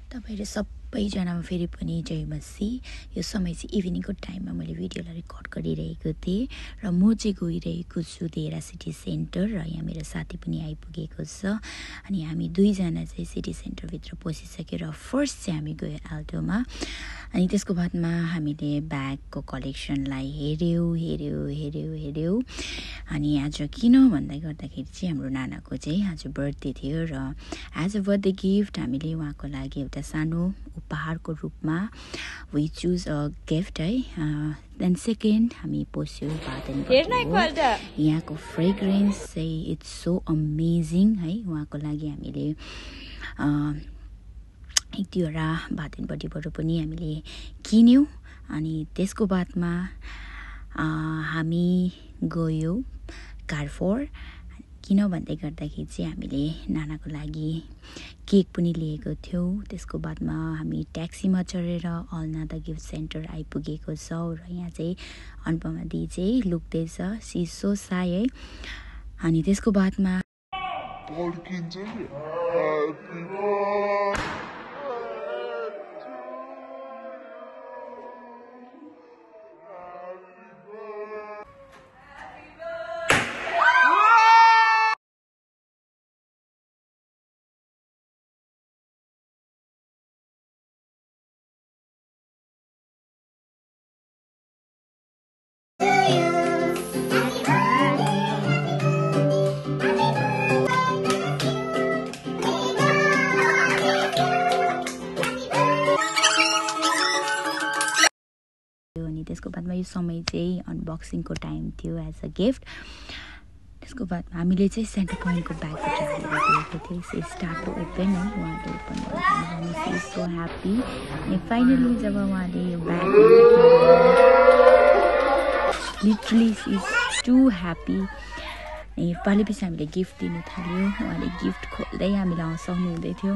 तपाईहरु सबैजनामा फेरि पनि जय मसी। यो समय चाहिँ इभिनिङको टाइममा मैले भिडियोलाई रेकर्ड गरिरहेको थिएँ र म चाहिँ गइरहेको छु देहरा सिटी सेन्टर र यहाँ मेरो साथी पनि आइपुगेको छ। अनि हामी दुईजना चाहिँ सिटी सेन्टरभित्र पसिसकेर फर्स्ट चाहिँ हामी गयो आल्टोमा। अनि त्यसको बादमा हामीले ब्यागको कलेक्सनलाई हेऱ्यौँ। अनि आज किन भन्दै गर्दाखेरि चाहिँ हाम्रो नानाको चाहिँ आज बर्थडे थियो र एज अ बर्थडे गिफ्ट हामीले उहाँको लागि एउटा सानो उपहारको रूपमा वी चुज अ गिफ्ट है। देन सेकेन्ड हामी पस्यो यहाँको फ्रेग्रेन्स चाहिँ इट्स सो अमेजिङ है। उहाँको लागि हामीले एक दुईवटा बातेनपट्टिबाट पनि हामीले किन्यौँ। अनि त्यसको बादमा हामी गयो कारफोर। किन भन्दै गर्दाखेरि चाहिँ हामीले नानाको लागि केक पनि लिएको थियौँ। त्यसको बादमा हामी ट्याक्सीमा चढेर अलना द गिफ्ट सेन्टर आइपुगेको छौँ र यहाँ चाहिँ अनुपमा दी चाहिँ लुक्दैछ, सी सो साई है। अनि त्यसको बादमा त्यसको बादमा यो समय चाहिँ अनबक्सिङको टाइम थियो एज अ गिफ्ट। त्यसको बाद हामीले चाहिँ सेन्टर पोइन्टको ब्यागबाट लिएको थियो। सो स्टार्ट टु ओपन है, उहाँले ओपन गर्नु सो ह्याप्पी। अनि फाइनली जब उहाँले यो bag literally is too happy. अनि पालिपछि हामीले गिफ्ट दिनु थाल्यो। उहाँले गिफ्ट खोल्दै हामीलाई हँसाउनु हुँदै थियो,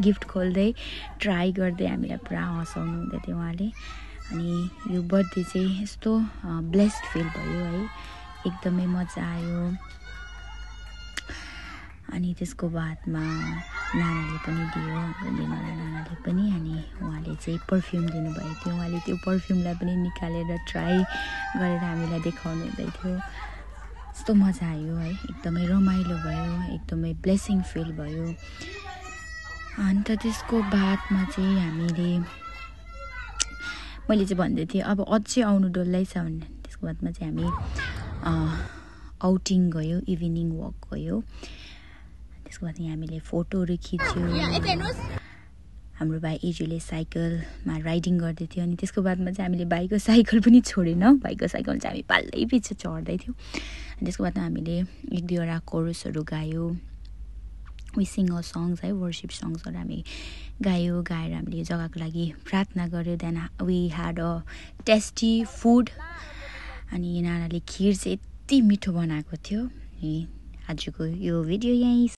गिफ्ट खोल्दै ट्राई गर्दै हामीलाई पुरा हँसाउनु हुँदै थियो उहाँले। अनि यो बर्थडे चाहिँ यस्तो ब्लेस्ड फिल भयो है, एकदमै मजा आयो। अनि त्यसको बादमा नानाले पनि दियो, नानाले पनि। अनि उहाँले चाहिँ पर्फ्युम दिनुभएको थियो। उहाँले त्यो पर्फ्युमलाई पनि निकालेर ट्राई गरेर हामीलाई देखाउनु हुँदै थियो। यस्तो मजा आयो है, एकदमै रमाइलो भयो, एकदमै ब्लेसिङ फिल भयो। अन्त त्यसको बादमा चाहिँ मैले चाहिँ भन्दै थिएँ अब अझै आउनु डल्लै छ भनेर। त्यसको बादमा चाहिँ हामी आउटिङ गयो, इभिनिङ वक गयो। त्यसको बादमा हामीले फोटोहरू खिच्यौँ। हाम्रो भाइ एजुले साइकलमा राइडिङ गर्दै थियो। अनि त्यसको बादमा चाहिँ हामीले भाइको साइकल पनि छोडेनौँ, भाइको साइकल चाहिँ हामी पाल्दै पछि चढ्दै थियौँ। अनि त्यसको बादमा हामीले एक दुईवटा कोरसहरू गायो, विसिङ अ सङ्ग्स है, वर्सिप सङ्ग्सहरू हामी गायो। गाएर हामीले यो जग्गाको लागि प्रार्थना गऱ्यो। Then we had a tasty food. अनि नानाले खिर चाहिँ यति मिठो बनाएको थियो। आजको यो भिडियो यहीँ